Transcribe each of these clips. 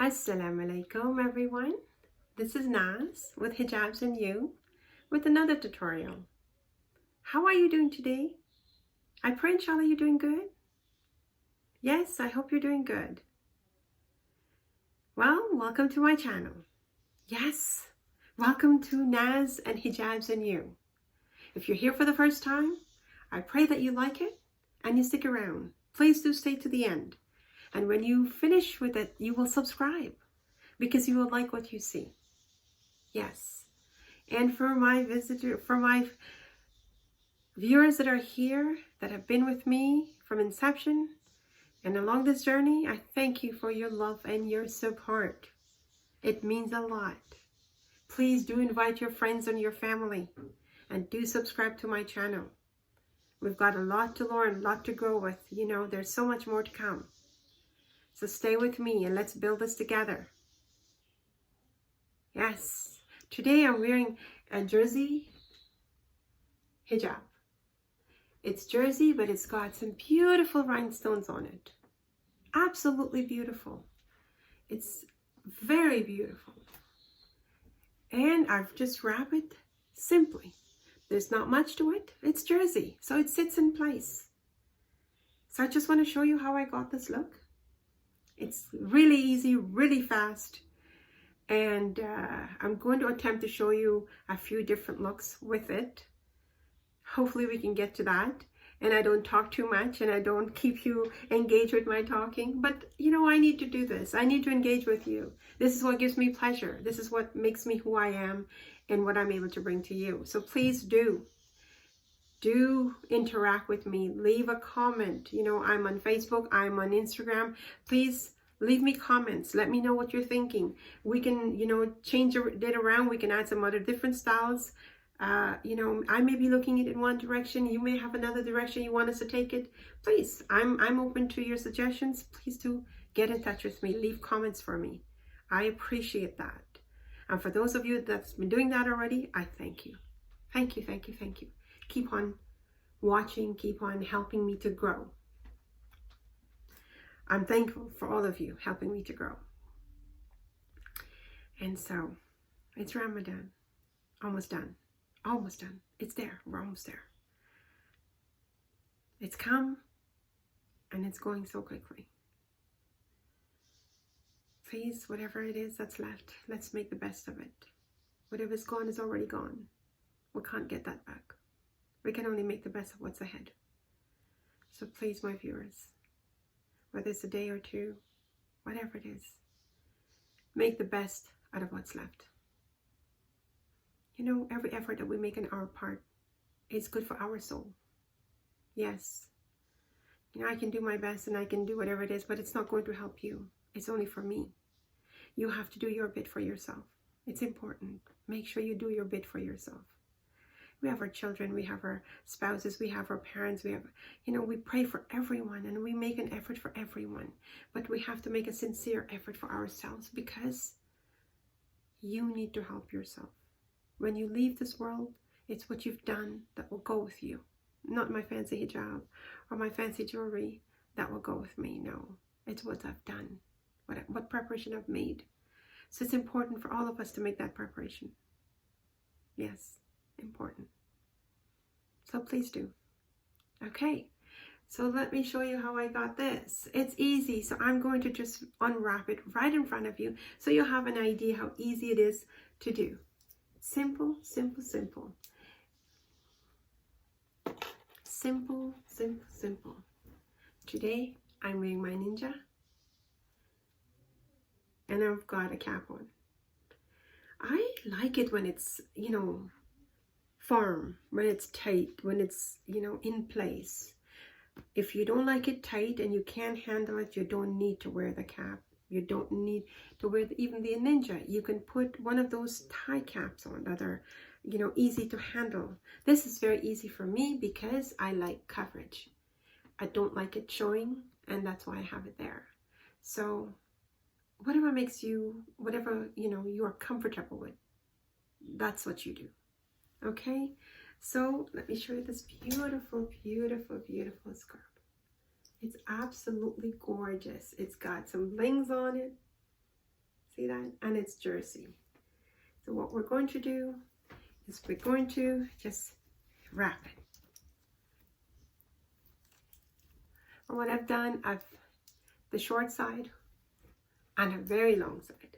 Assalamu-Alaikum everyone. This is Naz with Hijabs and You with another tutorial. How are you doing today? I pray inshallah you're doing good. Yes, I hope you're doing good. Well, welcome to my channel. Yes, welcome to Naz and Hijabs and You. If you're here for the first time, I pray that you like it and you stick around. Please do stay to the end. And when you finish with it, you will subscribe because you will like what you see. Yes. And for my viewers that are here, that have been with me from inception and along this journey, I thank you for your love and your support. It means a lot. Please do invite your friends and your family and do subscribe to my channel. We've got a lot to learn, a lot to grow with. You know, there's so much more to come. So stay with me and let's build this together. Yes, today I'm wearing a 𝗪𝘂𝗃 hijab. It's jersey, but it's got some beautiful rhinestones on it. Absolutely beautiful. It's very beautiful. And I've just wrapped it simply. There's not much to it. It's jersey, so it sits in place. So I just want to show you how I got this look. It's really easy, really fast, and I'm going to attempt to show you a few different looks with it. Hopefully we can get to that, and I don't talk too much and I don't keep you engaged with my talking, but you know, I need to do this. I need to engage with you. This is what gives me pleasure. This is what makes me who I am and what I'm able to bring to you. So please do interact with me. Leave a comment. You know, I'm on Facebook, I'm on Instagram. Please leave me comments. Let me know what you're thinking. We can, you know, change it around. We can add some other different styles. You know, I may be looking at it in one direction. You may have another direction you want us to take it. Please, I'm open to your suggestions. Please do get in touch with me. Leave comments for me. I appreciate that. And for those of you that's been doing that already, I thank you. Thank you, thank you, thank you. Keep on watching, keep on helping me to grow. I'm thankful for all of you helping me to grow. And so, it's Ramadan. Almost done. Almost done. It's there. We're almost there. It's come and it's going so quickly. Please, whatever it is that's left, let's make the best of it. Whatever's gone is already gone. We can't get that back. We can only make the best of what's ahead. So please, my viewers, whether it's a day or two, whatever it is, make the best out of what's left. You know, every effort that we make on our part is good for our soul. Yes. You know, I can do my best and I can do whatever it is, but it's not going to help you. It's only for me. You have to do your bit for yourself. It's important. Make sure you do your bit for yourself. We have our children, we have our spouses, we have our parents, we have, you know, we pray for everyone and we make an effort for everyone. But we have to make a sincere effort for ourselves because you need to help yourself. When you leave this world, it's what you've done that will go with you. Not my fancy hijab or my fancy jewelry that will go with me. No, it's what I've done, what preparation I've made. So it's important for all of us to make that preparation. Yes. Important. So please do. Okay, so let me show you how I got this. It's easy, so I'm going to just unwrap it right in front of you so you have an idea how easy it is to do. Simple, simple, simple. Simple, simple, simple. Today I'm wearing my ninja and I've got a cap on. I like it when it's, you know, firm, when it's tight, when it's, you know, in place. If you don't like it tight and you can't handle it, you don't need to wear the cap. You don't need to wear even the ninja. You can put one of those tie caps on that are, you know, easy to handle. This is very easy for me because I like coverage. I don't like it showing, and that's why I have it there. So whatever makes you, whatever, you know, you are comfortable with, that's what you do. Okay, so let me show you this beautiful, beautiful, beautiful skirt. It's absolutely gorgeous. It's got some blings on it. See that? And it's jersey. So what we're going to do is we're going to just wrap it. And what I've done, I've the short side and a very long side.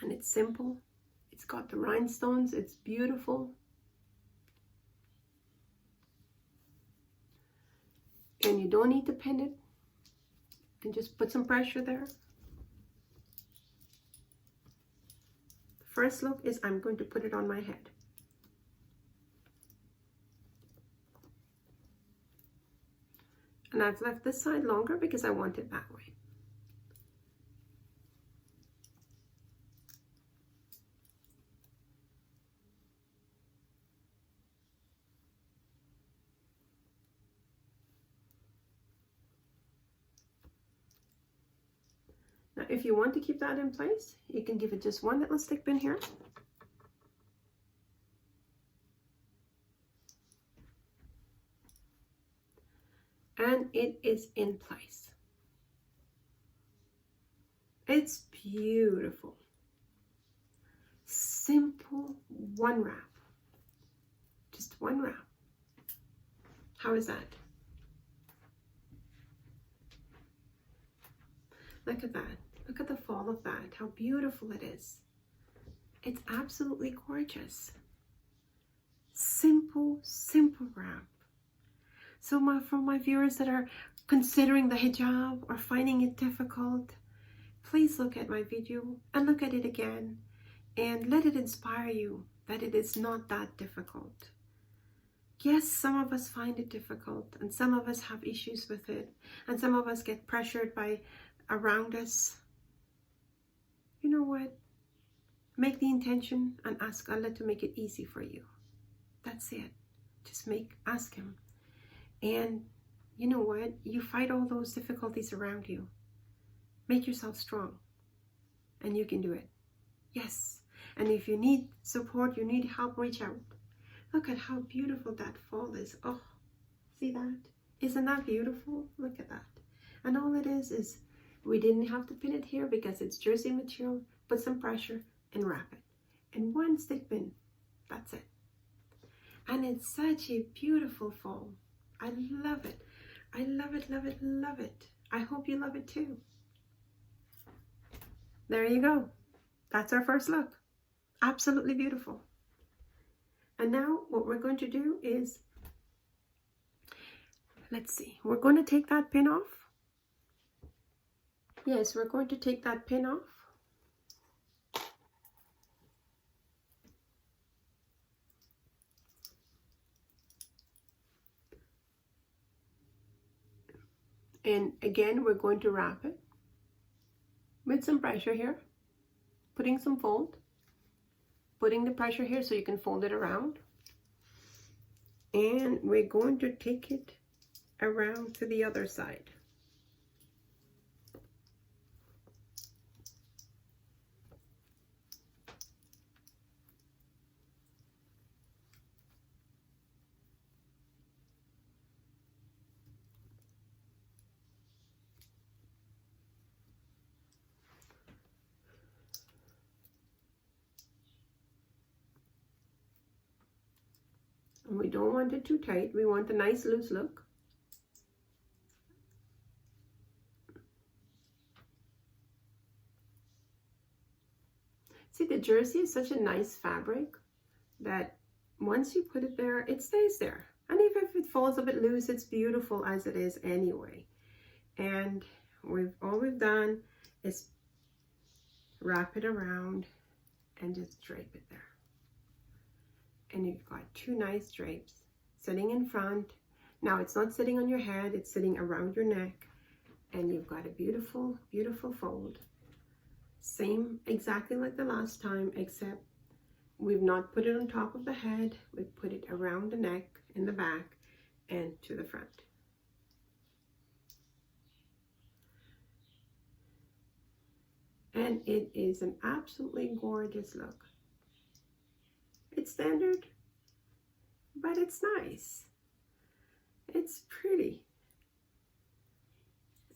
And it's simple. It's got the rhinestones. It's beautiful. And you don't need to pin it. And just put some pressure there. The first look is I'm going to put it on my head. And I've left this side longer because I want it that way. Now, if you want to keep that in place, you can give it just one little stick pin here. And it is in place. It's beautiful. Simple one wrap. Just one wrap. How is that? Look at that. Look at the fall of that. How beautiful it is. It's absolutely gorgeous. Simple, simple wrap. So for my viewers that are considering the hijab or finding it difficult, please look at my video and look at it again and let it inspire you that it is not that difficult. Yes, some of us find it difficult and some of us have issues with it and some of us get pressured by around us. You know what? Make the intention and ask Allah to make it easy for you. That's it. Just ask Him. And you know what? You fight all those difficulties around you. Make yourself strong. And you can do it. Yes. And if you need support, you need help, reach out. Look at how beautiful that fall is. Oh, see that? Isn't that beautiful? Look at that. And all it is we didn't have to pin it here because it's jersey material. Put some pressure and wrap it. And one stick pin. That's it. And it's such a beautiful fall. I love it. I love it, love it, love it. I hope you love it too. There you go. That's our first look. Absolutely beautiful. And now what we're going to do is, let's see, we're going to take that pin off. Yes, we're going to take that pin off. And again, we're going to wrap it with some pressure here, putting some fold, putting the pressure here so you can fold it around. And we're going to take it around to the other side. And we don't want it too tight. We want a nice loose look. See, the jersey is such a nice fabric that once you put it there, it stays there. And even if it falls a bit loose, it's beautiful as it is anyway. And all we've done is wrap it around and just drape it there. And you've got two nice drapes sitting in front. Now it's not sitting on your head, it's sitting around your neck. And you've got a beautiful, beautiful fold. Same exactly like the last time, except we've not put it on top of the head. We've put it around the neck, in the back, and to the front. And it is an absolutely gorgeous look. It's standard, but it's nice. It's pretty.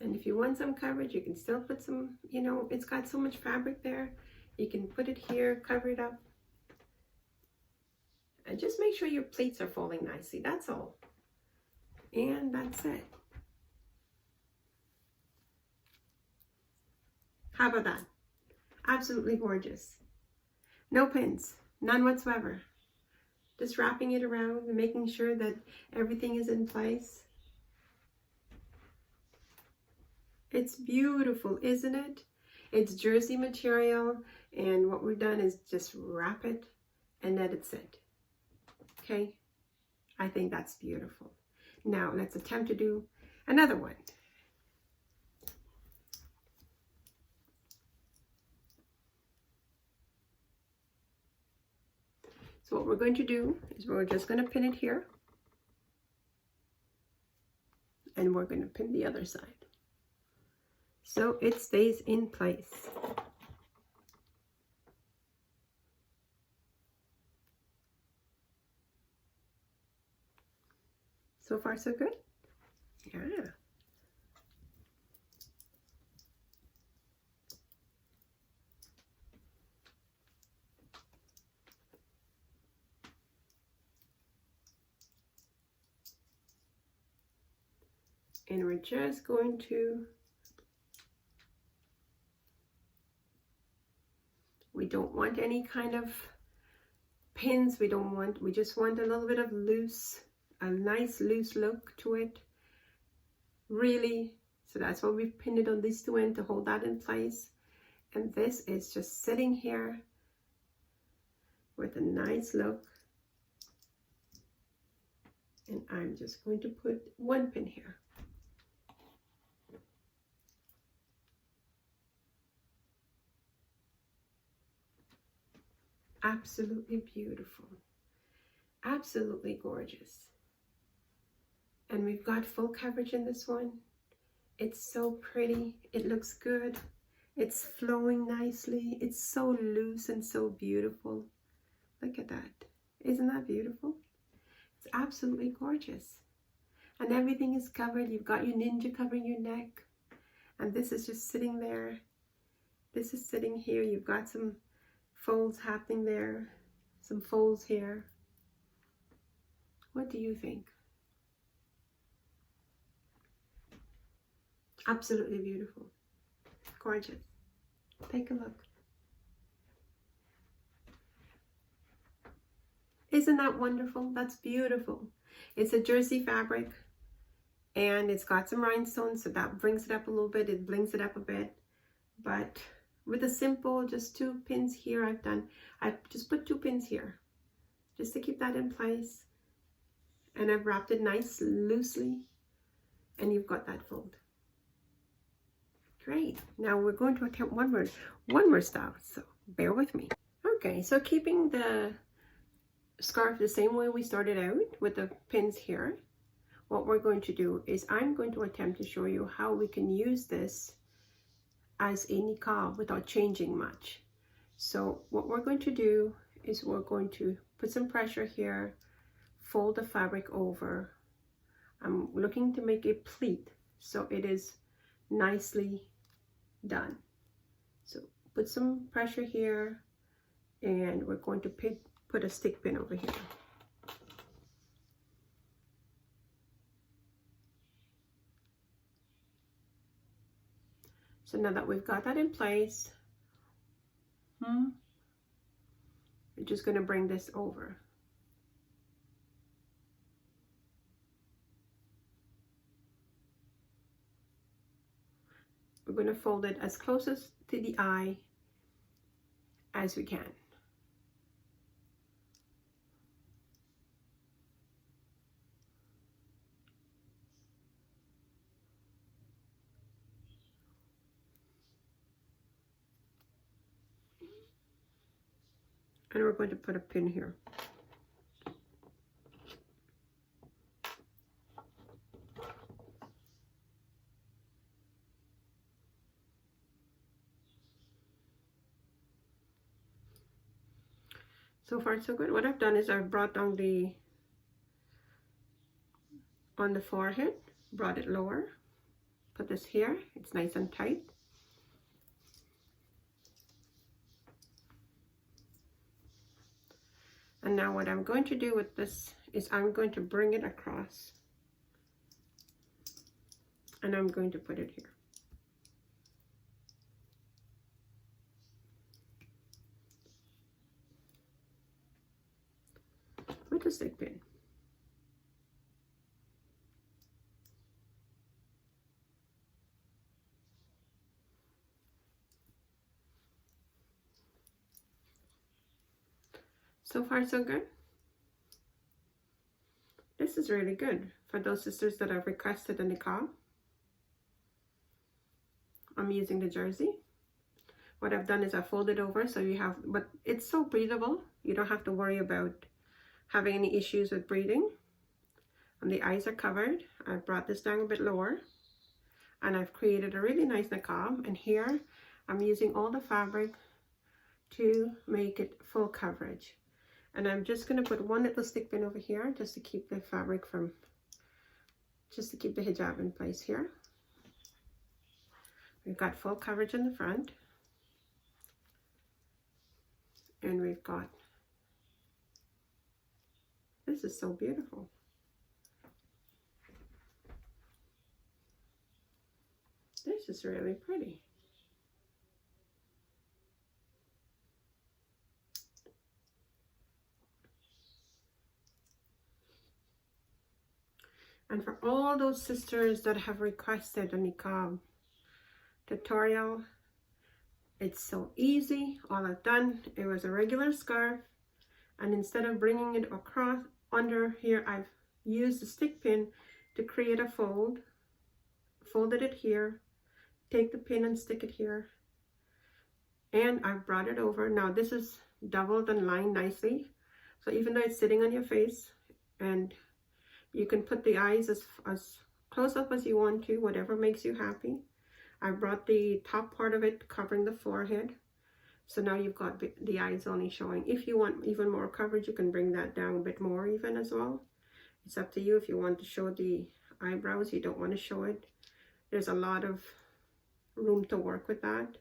And if if you want some coverage, you can still put some, you know, it's got so much fabric there. You can put it here, cover it up. And just make sure your pleats are folding nicely, that's all. And that's it. How about that? Absolutely gorgeous. No pins, none whatsoever. Just wrapping it around and making sure that everything is in place. It's beautiful, isn't it? It's jersey material, and what we've done is just wrap it and let it sit. Okay, I think that's beautiful. Now let's attempt to do another one. So what we're going to do is we're just going to pin it here, and we're going to pin the other side so it stays in place. So far so good? Yeah. And we're just going to, we don't want any kind of pins, we just want a little bit of loose, a nice loose look to it, really. So that's why we've pinned it on these two ends to hold that in place. And this is just sitting here with a nice look. And I'm just going to put one pin here. Absolutely beautiful, absolutely gorgeous. And we've got full coverage in this one. It's so pretty, it looks good, it's flowing nicely, it's so loose and so beautiful. Look at that, isn't that beautiful? It's absolutely gorgeous. And everything is covered. You've got your ninja covering your neck, and this is just sitting there. This is sitting here. You've got some folds happening there, some folds here. What do you think? Absolutely beautiful, gorgeous. Take a look. Isn't that wonderful? That's beautiful. It's a jersey fabric, and it's got some rhinestones, so that brings it up a little bit, it blings it up a bit. But with a simple, just 2 pins here, I've just put 2 pins here just to keep that in place, and I've wrapped it nice loosely, and you've got that fold. Great. Now we're going to attempt one more style, so bear with me. Okay, so keeping the scarf the same way we started out with the pins here, what we're going to do is I'm going to attempt to show you how we can use this as a niqab without changing much. So what we're going to do is we're going to put some pressure here, fold the fabric over. I'm looking to make a pleat so it is nicely done. So put some pressure here, and we're going to put a stick pin over here. So now that we've got that in place, we're just going to bring this over. We're going to fold it as close to the eye as we can. And we're going to put a pin here. So far so good. What I've done is I've brought down on the forehead, brought it lower, put this here. It's nice and tight. And now what I'm going to do with this is I'm going to bring it across. And I'm going to put it here. With a stick pin. So far, so good. This is really good for those sisters that have requested a niqab. I'm using the jersey. What I've done is I fold it over so you have, but it's so breathable. You don't have to worry about having any issues with breathing. And the eyes are covered. I've brought this down a bit lower. And I've created a really nice niqab. And here I'm using all the fabric to make it full coverage. And I'm just going to put one little stick pin over here just to keep the fabric from, just to keep the hijab in place here. We've got full coverage in the front. And we've got, this is so beautiful. This is really pretty. And for all those sisters that have requested a niqab tutorial, it's so easy. All I've done, it was a regular scarf, and instead of bringing it across under here, I've used the stick pin to create a fold. Folded it here, take the pin and stick it here, and I've brought it over. Now this is doubled and lined nicely, so even though it's sitting on your face, and you can put the eyes as close up as you want to, whatever makes you happy. I brought the top part of it covering the forehead. So now you've got the eyes only showing. If you want even more coverage, you can bring that down a bit more even as well. It's up to you. If you want to show the eyebrows, you don't want to show it. There's a lot of room to work with that.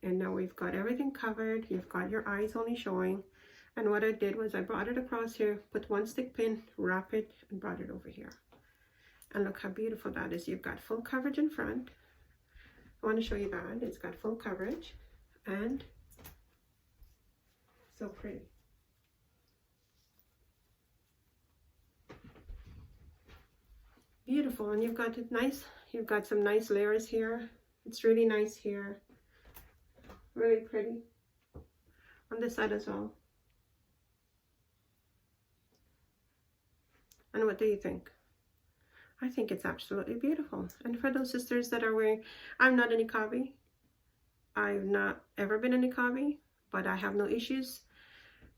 And now we've got everything covered. You've got your eyes only showing. And what I did was I brought it across here, put one stick pin, wrap it, and brought it over here. And look how beautiful that is. You've got full coverage in front. I want to show you that. It's got full coverage and so pretty. Beautiful. And you've got it nice. You've got some nice layers here. It's really nice here. Really pretty. On this side as well. And what do you think? I think it's absolutely beautiful. And for those sisters that are wearing, I'm not a niqabi. I've not ever been a niqabi, but I have no issues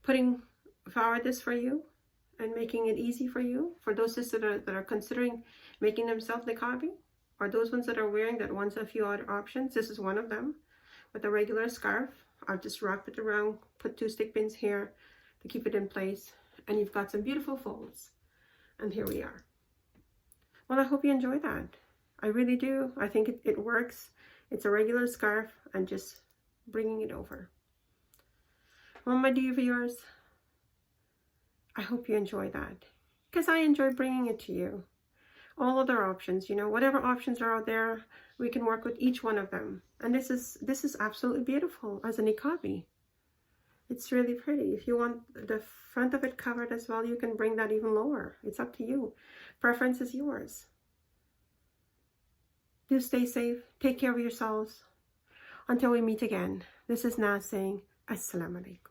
putting forward this for you and making it easy for you. For those sisters that are considering making themselves niqabi, or those ones that are wearing that wants a few other options, this is one of them. With a regular scarf, I'll just wrap it around, put two stick pins here to keep it in place, and you've got some beautiful folds. And here we are. Well, I hope you enjoy that. I really do. I think it works. It's a regular scarf and just bringing it over. Well, my dear viewers, I hope you enjoy that, because I enjoy bringing it to you. All other options, you know, whatever options are out there, we can work with each one of them. And this is absolutely beautiful as a niqabi. It's really pretty. If you want the front of it covered as well, you can bring that even lower. It's up to you. Preference is yours. Do stay safe. Take care of yourselves. Until we meet again, this is Naz saying Assalamu Alaikum.